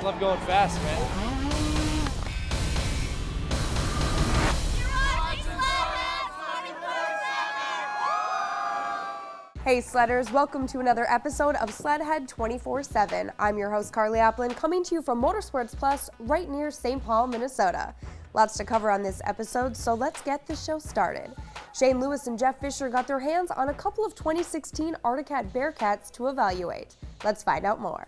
love going fast, man. Hey Sledders, welcome to another episode of SLEDHEAD 24/7. I'm your host Carly Applin, coming to you from Motorsports Plus right near St. Paul, Minnesota. Lots to cover on this episode, so let's get the show started. Shane Lewis and Jeff Fisher got their hands on a couple of 2016 Arctic Cat Bearcats to evaluate. Let's find out more.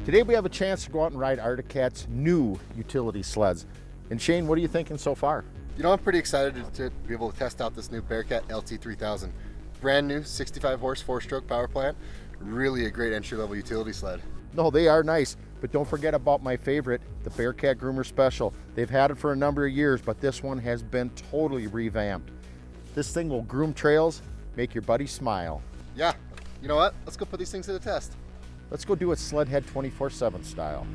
Today we have a chance to go out and ride Arctic Cat's new utility sleds. And Shane, what are you thinking so far? You know, I'm pretty excited to be able to test out this new Bearcat LT3000. Brand new 65 horse 4-stroke power plant. Really a great entry-level utility sled. No, they are nice, but don't forget about my favorite, the Bearcat Groomer Special. They've had it for a number of years, but this one has been totally revamped. This thing will groom trails, make your buddy smile. Yeah, you know what? Let's go put these things to the test. Let's go do it SLEDHEAD 24/7 style.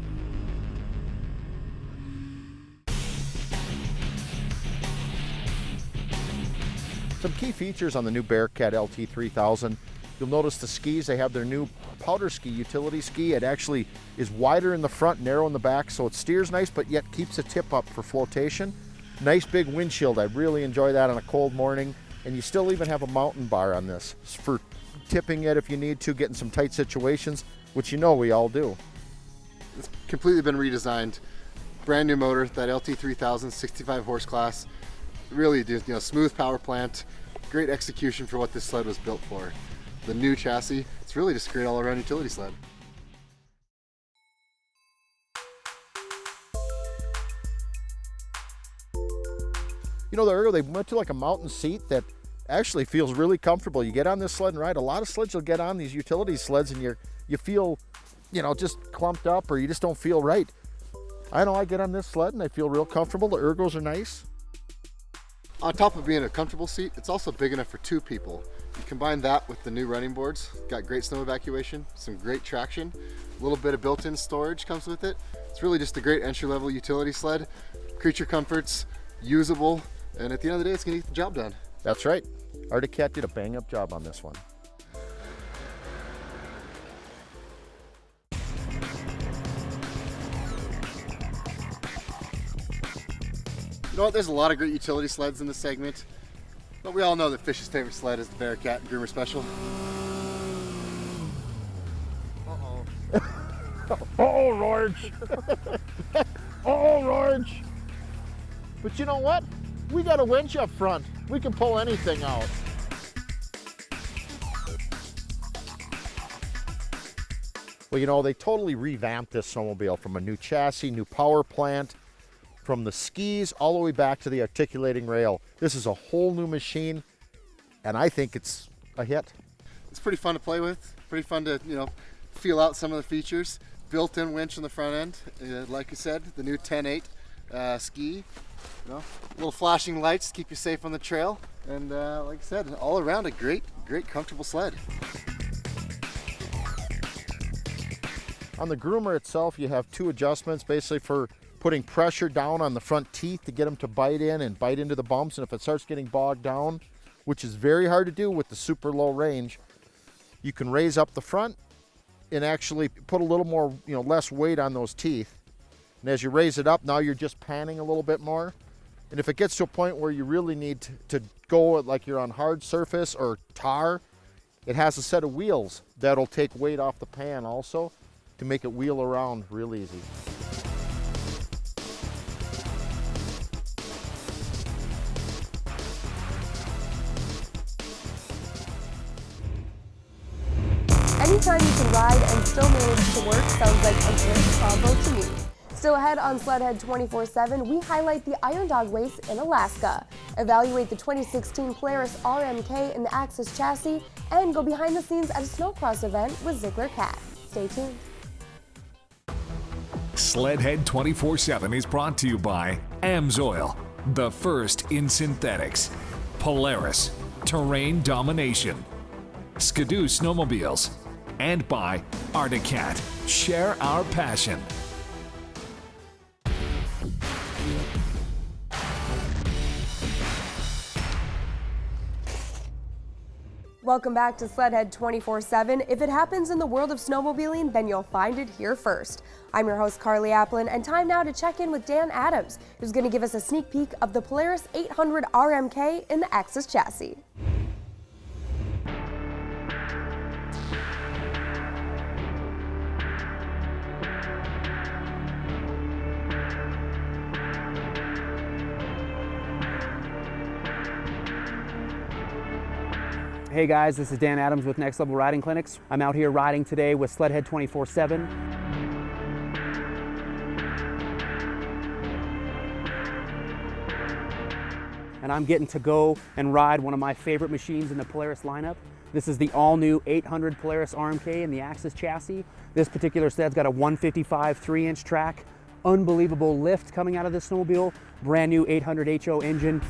Some key features on the new Bearcat LT3000. You'll notice the skis, they have their new powder ski, utility ski. It actually is wider in the front, narrow in the back, so it steers nice, but yet keeps the tip up for flotation. Nice big windshield, I really enjoy that on a cold morning. And you still even have a mountain bar on this for tipping it if you need to, get in some tight situations, which you know we all do. It's completely been redesigned. Brand new motor, that LT3000 65 horse class. Really, smooth power plant. Great execution for what this sled was built for. The new chassis, it's really just a great all-around utility sled. You know, the Ergo, they went to like a mountain seat that actually feels really comfortable. You get on this sled and ride. A lot of sleds you'll get on, these utility sleds, and you feel, just clumped up, or you just don't feel right. I know I get on this sled and I feel real comfortable. The Ergos are nice. On top of being a comfortable seat, it's also big enough for two people. You combine that with the new running boards, got great snow evacuation, some great traction, a little bit of built-in storage comes with it. It's really just a great entry-level utility sled. Creature comforts, usable, and at the end of the day, it's gonna get the job done. That's right. Arctic Cat did a bang-up job on this one. You know what, there's a lot of great utility sleds in this segment, but we all know that Fish's favorite sled is the Bearcat Groomer Special. Oh, Rorge. Oh, Rorge. But you know what? We got a winch up front. We can pull anything out. Well, they totally revamped this snowmobile from a new chassis, new power plant, from the skis all the way back to the articulating rail. This is a whole new machine, and I think it's a hit. It's pretty fun to play with, pretty fun to, feel out some of the features. Built-in winch on the front end, like you said, the new 10.8 ski. Little flashing lights to keep you safe on the trail, and like I said, all around a great comfortable sled. On the groomer itself, you have two adjustments, basically for putting pressure down on the front teeth to get them to bite in and bite into the bumps, and if it starts getting bogged down, which is very hard to do with the super low range, you can raise up the front and actually put a little more, less weight on those teeth. And as you raise it up, now you're just panning a little bit more. And if it gets to a point where you really need to go like you're on hard surface or tar, it has a set of wheels that'll take weight off the pan also to make it wheel around real easy. Anytime you can ride and still manage to work sounds like a great combo to me. Still ahead on SLEDHEAD 24/7, we highlight the Iron Dog race in Alaska, evaluate the 2016 Polaris RMK in the Axis chassis, and go behind the scenes at a snowcross event with Ziegler Cat. Stay tuned. SLEDHEAD 24/7 is brought to you by AMSOIL, the first in synthetics, Polaris, Terrain Domination, Skidoo Snowmobiles, and by Articat. Share our passion. Welcome back to SLEDHEAD 24/7. If it happens in the world of snowmobiling, then you'll find it here first. I'm your host, Carly Applin, and time now to check in with Dan Adams, who's going to give us a sneak peek of the Polaris 800 RMK in the Axis chassis. Hey guys, this is Dan Adams with Next Level Riding Clinics. I'm out here riding today with SLEDHEAD 24/7. And I'm getting to go and ride one of my favorite machines in the Polaris lineup. This is the all-new 800 Polaris RMK in the Axis chassis. This particular sled's got a 155 3-inch track, unbelievable lift coming out of this snowmobile, brand new 800 HO engine.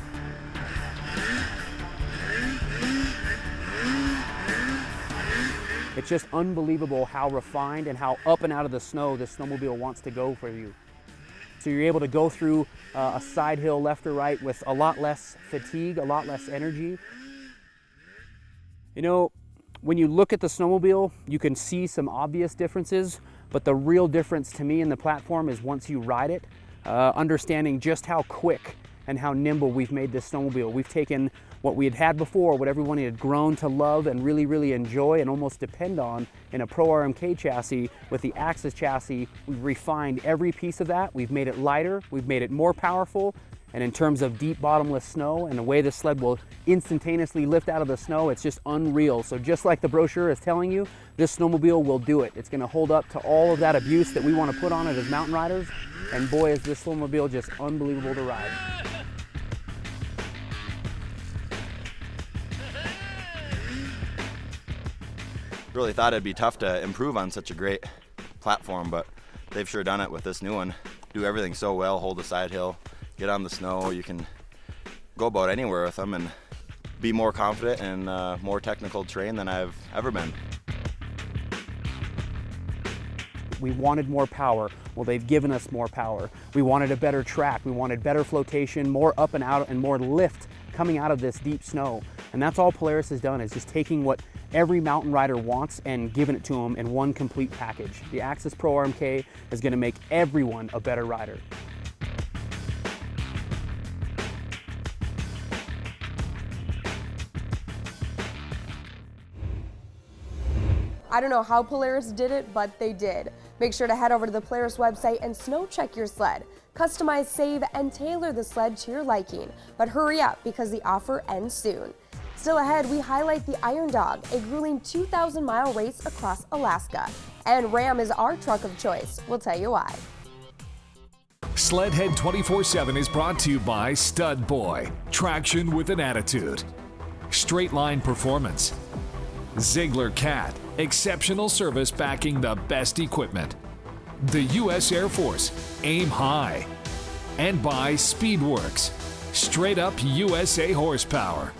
It's just unbelievable how refined and how up and out of the snow this snowmobile wants to go for you. So you're able to go through a side hill left or right with a lot less fatigue, a lot less energy. You know, when you look at the snowmobile, you can see some obvious differences, but the real difference to me in the platform is once you ride it, understanding just how quick and how nimble we've made this snowmobile. We've taken what we had before, what everyone had grown to love and really enjoy and almost depend on in a Pro RMK chassis. With the Axis chassis, we've refined every piece of that. We've made it lighter, we've made it more powerful, and in terms of deep bottomless snow and the way the sled will instantaneously lift out of the snow, it's just unreal. So just like the brochure is telling you, this snowmobile will do it. It's gonna hold up to all of that abuse that we wanna put on it as mountain riders, and boy is this snowmobile just unbelievable to ride. Really thought it'd be tough to improve on such a great platform, but they've sure done it with this new one. Do everything so well, hold the side hill, get on the snow. You can go about anywhere with them and be more confident and more technical terrain than I've ever been. We wanted more power. Well, they've given us more power. We wanted a better track. We wanted better flotation, more up and out, and more lift coming out of this deep snow. And that's all Polaris has done, is just taking what every mountain rider wants and giving it to them in one complete package. The Axis Pro RMK is going to make everyone a better rider. I don't know how Polaris did it, but they did. Make sure to head over to the Polaris website and snow check your sled. Customize, save, and tailor the sled to your liking. But hurry up, because the offer ends soon. Still ahead, we highlight the Iron Dog, a grueling 2,000-mile race across Alaska. And Ram is our truck of choice. We'll tell you why. SLEDHEAD 24/7 is brought to you by Stud Boy, traction with an attitude. Straight Line Performance. Ziegler Cat, exceptional service backing the best equipment. The U.S. Air Force, aim high. And by Speedworks, straight up USA horsepower.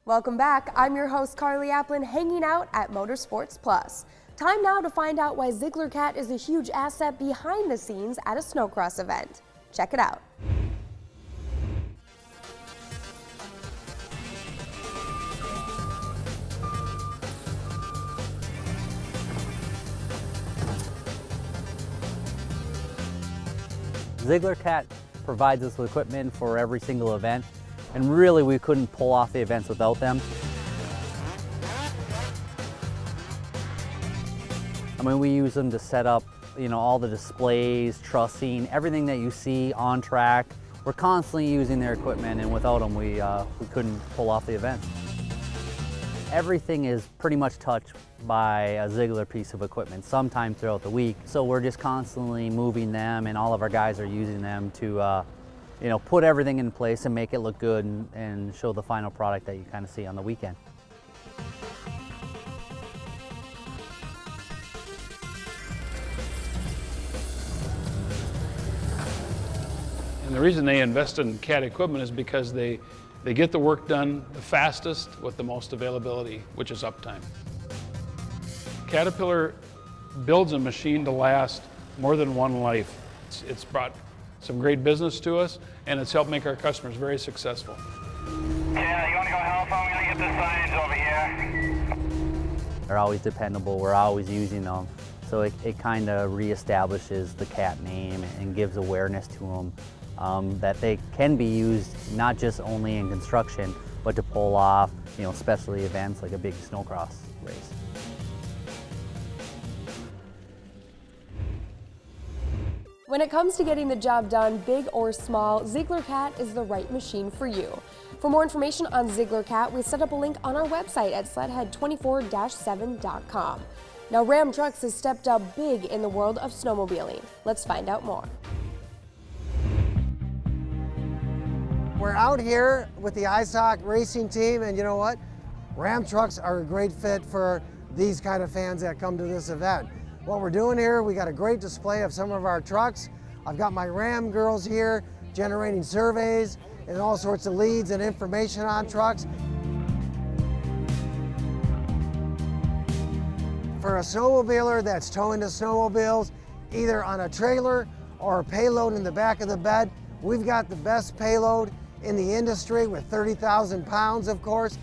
Welcome back. I'm your host, Carly Applin, hanging out at Motorsports Plus. Time now to find out why Ziegler Cat is a huge asset behind the scenes at a snowcross event. Check it out. Ziegler Cat provides us with equipment for every single event, and really we couldn't pull off the events without them. I mean, we use them to set up, all the displays, trussing, everything that you see on track. We're constantly using their equipment, and without them we couldn't pull off the event. Everything is pretty much touched by a Ziegler piece of equipment sometime throughout the week. So we're just constantly moving them, and all of our guys are using them to put everything in place and make it look good and show the final product that you kind of see on the weekend. And And the reason they invest in CAT equipment is because they get the work done the fastest with the most availability, which is uptime. Caterpillar builds a machine to last more than one life. It's brought some great business to us, and it's helped make our customers very successful. Yeah, you want to go help? I'm going to get the signs over here. They're always dependable, we're always using them. So it kind of reestablishes the CAT name and gives awareness to them that they can be used not just only in construction, but to pull off, specialty events like a big snowcross race. When it comes to getting the job done, big or small, Ziegler CAT is the right machine for you. For more information on Ziegler CAT, we set up a link on our website at SLEDHEAD24-7.com. Now, Ram Trucks has stepped up big in the world of snowmobiling. Let's find out more. We're out here with the ISOC racing team, and you know what? Ram Trucks are a great fit for these kind of fans that come to this event. What we're doing here, we got a great display of some of our trucks. I've got my Ram girls here generating surveys and all sorts of leads and information on trucks. For a snowmobiler that's towing the snowmobiles, either on a trailer or a payload in the back of the bed, we've got the best payload in the industry with 30,000 pounds, of course.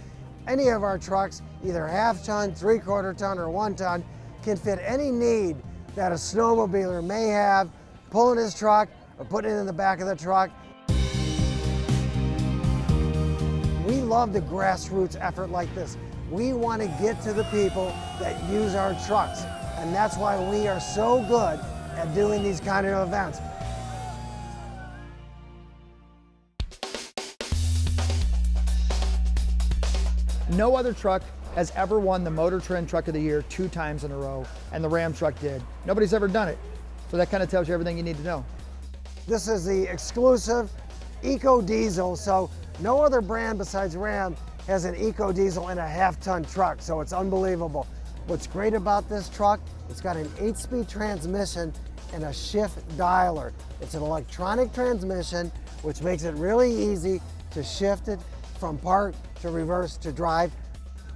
Any of our trucks, either half-ton, three-quarter-ton, or one-ton, can fit any need that a snowmobiler may have, pulling his truck or putting it in the back of the truck. We love the grassroots effort like this. We want to get to the people that use our trucks, and that's why we are so good at doing these kind of events. No other truck has ever won the Motor Trend Truck of the Year 2 times in a row, and the Ram truck did. Nobody's ever done it. So that kind of tells you everything you need to know. This is the exclusive Eco Diesel, so no other brand besides Ram has an Eco Diesel in a half-ton truck, so it's unbelievable. What's great about this truck, it's got an 8-speed transmission and a shift dialer. It's an electronic transmission, which makes it really easy to shift it from park to reverse to drive.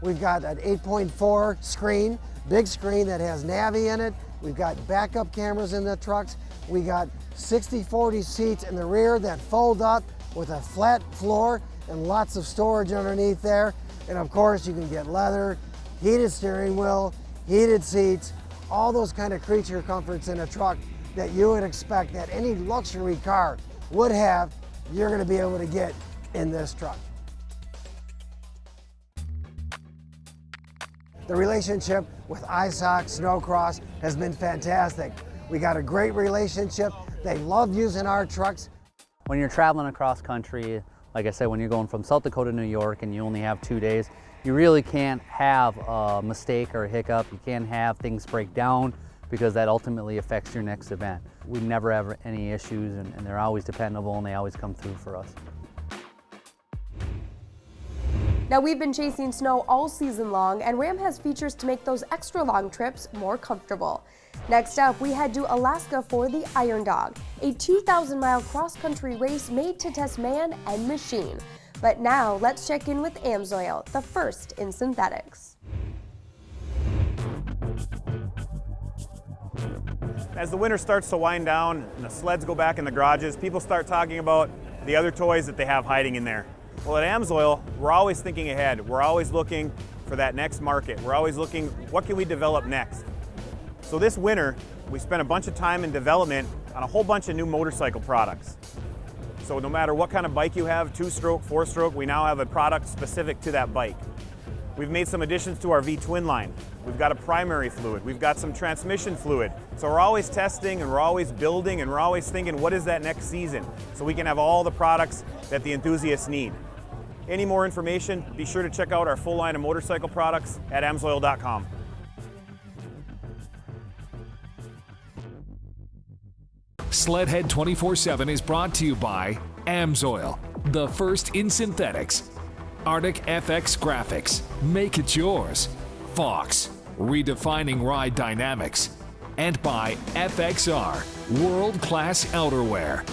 We've got an 8.4 screen, big screen that has Navi in it. We've got backup cameras in the trucks. We got 60/40 seats in the rear that fold up with a flat floor and lots of storage underneath there. And of course, you can get leather, heated steering wheel, heated seats, all those kind of creature comforts in a truck that you would expect that any luxury car would have, you're going to be able to get in this truck. The relationship with ISOC Snowcross has been fantastic. We got a great relationship. They love using our trucks. When you're traveling across country, like I said, when you're going from South Dakota to New York and you only have 2 days, you really can't have a mistake or a hiccup. You can't have things break down because that ultimately affects your next event. We never have any issues, and they're always dependable, and they always come through for us. Now, we've been chasing snow all season long, and Ram has features to make those extra long trips more comfortable. Next up, we head to Alaska for the Iron Dog, a 2,000-mile cross-country race made to test man and machine. But now, let's check in with AMSOIL, the first in synthetics. As the winter starts to wind down and the sleds go back in the garages, people start talking about the other toys that they have hiding in there. Well, at AMSOIL, we're always thinking ahead. We're always looking for that next market. We're always looking, what can we develop next? So this winter, we spent a bunch of time in development on a whole bunch of new motorcycle products. So no matter what kind of bike you have, 2-stroke, 4-stroke, we now have a product specific to that bike. We've made some additions to our V-twin line. We've got a primary fluid. We've got some transmission fluid. So we're always testing and we're always building and we're always thinking, what is that next season? So we can have all the products that the enthusiasts need. Any more information, be sure to check out our full line of motorcycle products at amsoil.com. SLEDHEAD 24/7 is brought to you by AMSOIL, the first in synthetics. Arctic FX Graphics, make it yours. Fox, redefining ride dynamics. And by FXR, world-class outerwear.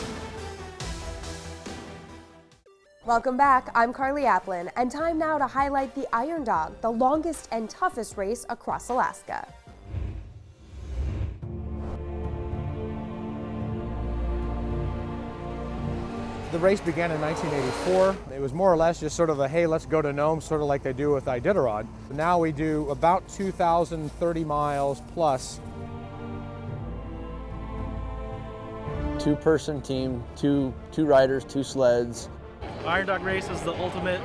Welcome back, I'm Carly Applin, and time now to highlight the Iron Dog, the longest and toughest race across Alaska. The race began in 1984. It was more or less just sort of a, hey, let's go to Nome, sort of like they do with Iditarod. Now we do about 2,030 miles plus. Two-person team, two riders, two sleds. Iron Dog race is the ultimate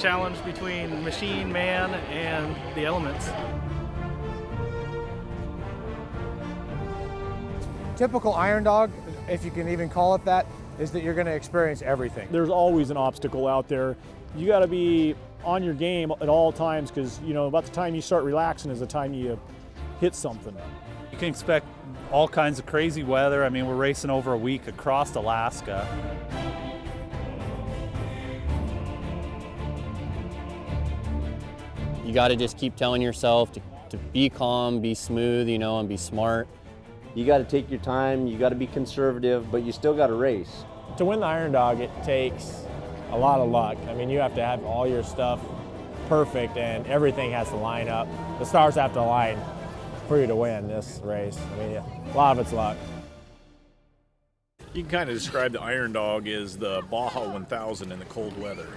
challenge between machine, man, and the elements. Typical Iron Dog, if you can even call it that, is that you're going to experience everything. There's always an obstacle out there. You got to be on your game at all times because, you know, about the time you start relaxing is the time you hit something. You can expect all kinds of crazy weather. I mean, we're racing over a week across Alaska. You got to just keep telling yourself to be calm, be smooth, you know, and be smart. You got to take your time, you got to be conservative, but you still got to race. To win the Iron Dog, it takes a lot of luck. I mean, you have to have all your stuff perfect and everything has to line up. The stars have to align for you to win this race. I mean, a lot of it's luck. You can kind of describe the Iron Dog as the Baja 1000 in the cold weather.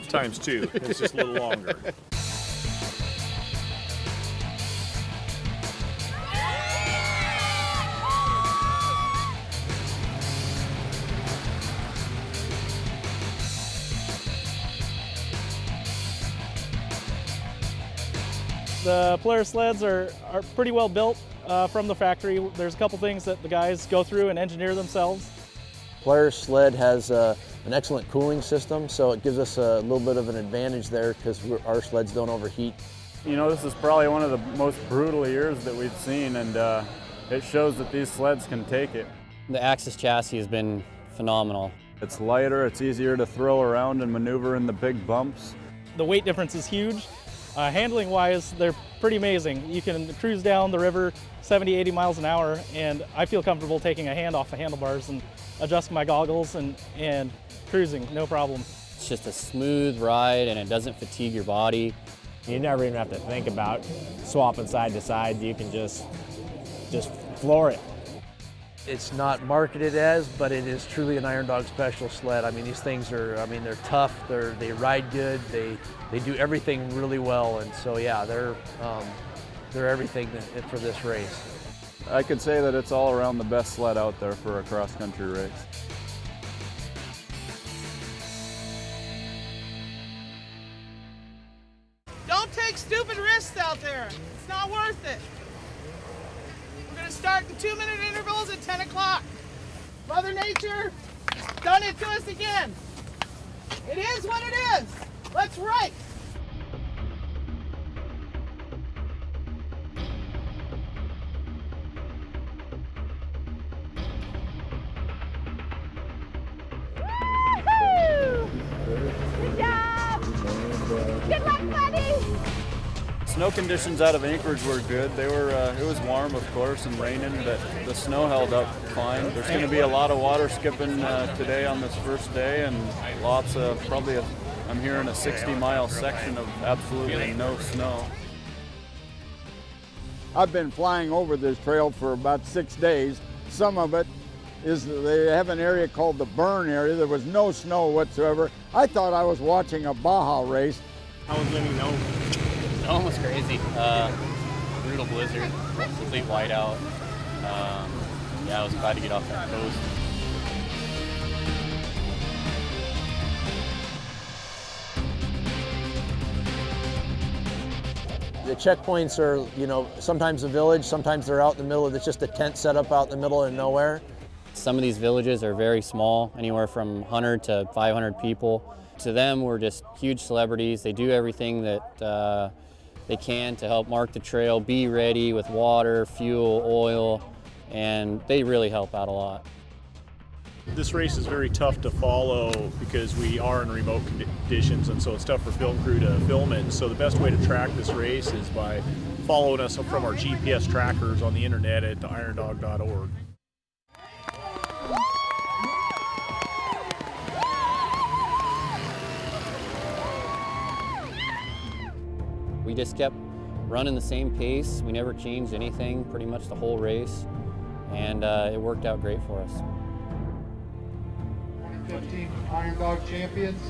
Times two, it's just a little longer. The Polaris sleds are pretty well built from the factory. There's a couple things that the guys go through and engineer themselves. Polaris sled has an excellent cooling system, so it gives us a little bit of an advantage there because our sleds don't overheat. You know, this is probably one of the most brutal years that we've seen, and it shows that these sleds can take it. The Axis chassis has been phenomenal. It's lighter, it's easier to throw around and maneuver in the big bumps. The weight difference is huge. Handling wise, they're pretty amazing. You can cruise down the river 70, 80 miles an hour, and I feel comfortable taking a hand off the handlebars and adjusting my goggles and cruising, no problem. It's just a smooth ride and it doesn't fatigue your body. You never even have to think about swapping side to side. You can just floor it. It's not marketed as, but it is truly an Iron Dog special sled. I mean, these things are, I mean, they're tough, they ride good, they do everything really well, and so yeah, they're everything for this race. I could say that it's all around the best sled out there for a cross-country race. Don't take stupid risks out there. It's not worth it. We're going to start in 2-minute intervals at 10 o'clock. Mother Nature done it to us again. It is what it is. Let's race. Good job! Good luck, buddy! Snow conditions out of Anchorage were good. It was warm, of course, and raining, but the snow held up fine. There's going to be a lot of water skipping today on this first day, and lots of, I'm hearing a 60-mile section of absolutely no snow. I've been flying over this trail for about 6 days. Some of it is they have an area called the burn area. There was no snow whatsoever. I thought I was watching a Baja race. How was living Nome? Nome was crazy. Brutal blizzard, complete whiteout. Yeah, I was glad to get off that coast. The checkpoints are, you know, sometimes a village, sometimes they're out in the middle of, it's just a tent set up out in the middle of nowhere. Some of these villages are very small, anywhere from 100 to 500 people. To them, we're just huge celebrities. They do everything that they can to help mark the trail, be ready with water, fuel, oil, and they really help out a lot. This race is very tough to follow because we are in remote conditions, and so it's tough for film crew to film it. So the best way to track this race is by following us from our GPS trackers on the internet at theirondog.org. we just kept running the same pace. We never changed anything pretty much the whole race, and it worked out great for us. 2015 Iron Dog champions,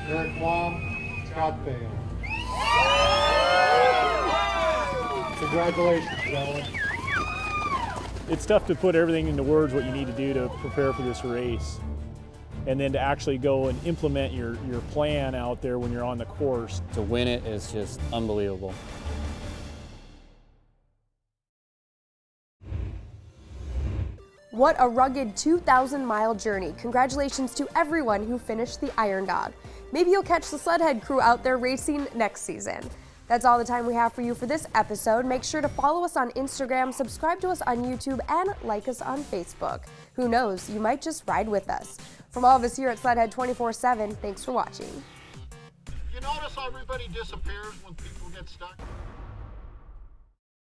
Eric Blom, Scott Bale. Congratulations, gentlemen. It's tough to put everything into words what you need to do to prepare for this race, and then to actually go and implement your plan out there when you're on the course. To win it is just unbelievable. What a rugged 2,000-mile journey. Congratulations to everyone who finished the Iron Dog. Maybe you'll catch the SLEDHEAD crew out there racing next season. That's all the time we have for you for this episode. Make sure to follow us on Instagram, subscribe to us on YouTube, and like us on Facebook. Who knows, you might just ride with us. From all of us here at SLEDHEAD 24/7, thanks for watching. You notice how everybody disappears when people get stuck?